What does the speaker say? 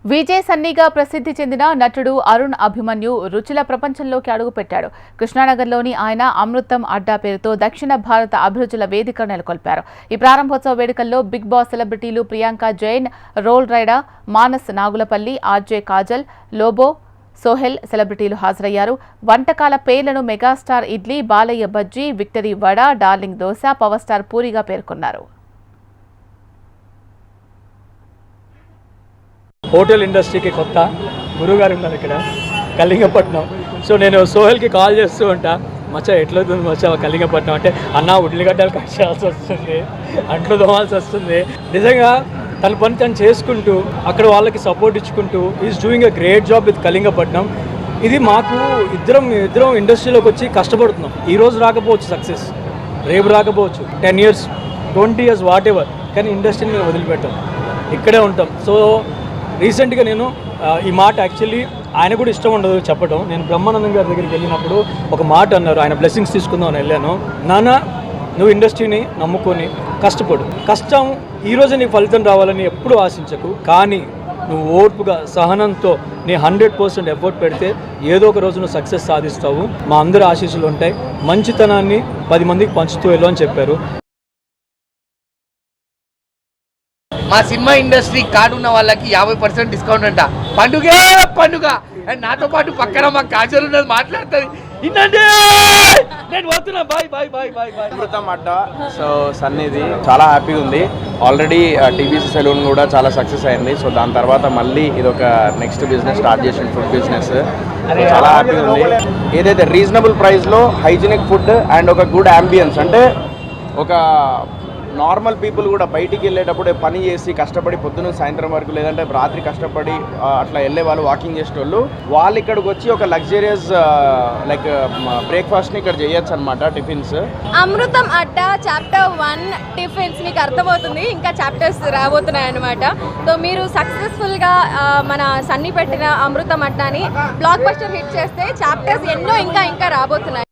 విజయ్ సన్నీగా ప్రసిద్ధి చెందిన నటుడు అరుణ్ అభిమన్యు రుచుల ప్రపంచంలోకి అడుగుపెట్టాడు. కృష్ణానగర్లోని ఆయన అమృతం అడ్డా పేరుతో దక్షిణ భారత అభిరుచుల వేదిక నెలకొల్పారు. ఈ ప్రారంభోత్సవ వేడుకల్లో బిగ్ బాస్ సెలబ్రిటీలు Priyanka Jain, Roll Rida Manas Nagulapalli, RJ Kajal, Lobo, Sohel సెలబ్రిటీలు హాజరయ్యారు. వంటకాల పేర్లను megastar idli, Balayya bajji, victory vada, darling dosa, power star పూరిగా పేర్కొన్నారు. హోటల్ ఇండస్ట్రీకి కొత్త గురువుగారు ఉన్నారు ఇక్కడ కళింగపట్నం. సో నేను సోహెల్కి కాల్ చేస్తూ ఉంటా, మచ్చా ఎట్లవుతుంది మచ్చా కళింగపట్నం అంటే, అన్న ఉల్లిగడ్డలు కట్ చేయాల్సి వస్తుంది, అంట్లు తోమాల్సి వస్తుంది. నిజంగా తన పని తను చేసుకుంటూ అక్కడ వాళ్ళకి సపోర్ట్ ఇచ్చుకుంటూ is doing a great job with Kalingapatnam. ఇది మాకు ఇద్దరం ఇండస్ట్రీలోకి వచ్చి కష్టపడుతున్నాం. ఈరోజు రాకపోవచ్చు సక్సెస్, రేపు రాకపోవచ్చు, 10 years 20 years వాట్ ఎవర్, కానీ ఇండస్ట్రీని మేము వదిలిపెట్టాం, ఇక్కడే ఉంటాం. సో రీసెంట్గా నేను ఈ మాట యాక్చువల్లీ ఆయన కూడా ఇష్టం ఉండదు చెప్పడం. నేను బ్రహ్మానందం గారి దగ్గరికి వెళ్ళినప్పుడు ఒక మాట అన్నారు, ఆయన బ్లెస్సింగ్స్ తీసుకుందాం అని వెళ్ళాను. నాన్న, నువ్వు ఇండస్ట్రీని నమ్ముకొని కష్టపడు, కష్టం ఈరోజు నీ ఫలితం రావాలని ఎప్పుడూ ఆశించకు, కానీ నువ్వు ఓర్పుగా సహనంతో నీ 100% ఎఫర్ట్ పెడితే ఏదో ఒక రోజు నువ్వు సక్సెస్ సాధిస్తావు. మా అందరి ఆశీస్సులు ఉంటాయి, మంచితనాన్ని 10 మందికి పంచుతూ వెళ్ళు అని చెప్పారు. మా సినిమా ఇండస్ట్రీ కార్డు ఉన్న వాళ్ళకి 50% డిస్కౌంట్ అంట. పండుగ అండ్ నాతో పాటు పక్కన మా కాజల్ ఉన్నది మాట్లాడుతుంది. ఇన్నండి నేను పోతున్నా, bye bye bye bye bye. Amrutham Adda so సన్నీది చాలా హ్యాపీగా ఉంది. ఆల్రెడీ టీవీసీ సెలూన్ కూడా చాలా సక్సెస్ అయింది. సో దాని తర్వాత మళ్ళీ ఇది ఒక నెక్స్ట్ బిజినెస్ స్టార్ట్ చేసిన ఫుడ్ బిజినెస్. చాలా హ్యాపీగా ఉంది. ఏదైతే రీజనబుల్ ప్రైస్లో హైజీనిక్ ఫుడ్ అండ్ ఒక గుడ్ అంబియన్స్, అంటే ఒక నార్మల్ పీపుల్ కూడా బయటికి వెళ్ళేటప్పుడు పని చేసి కష్టపడి పొద్దున్న సాయంత్రం వరకు లేదంటే రాత్రి కష్టపడి అట్లా వెళ్ళే వాళ్ళు, వాకింగ్ చేసేటోళ్ళు, వాళ్ళు ఇక్కడికి వచ్చి ఒక లగ్జరియస్ లైక్ బ్రేక్ఫాస్ట్ని ఇక్కడ చేయొచ్చు అనమాట. టిఫిన్స్ అమృతం అడ్డా చాప్టర్ 1 టిఫిన్స్ మీకు అర్థమవుతుంది, ఇంకా చాప్టర్స్ రాబోతున్నాయి అనమాట. సో మీరు సక్సెస్ఫుల్గా మన సన్నీ పెట్టిన అమృతం అడ్డాని బ్లాక్ బస్టర్ హిట్ చేస్తే చాప్టర్స్ ఎన్నో ఇంకా రాబోతున్నాయి.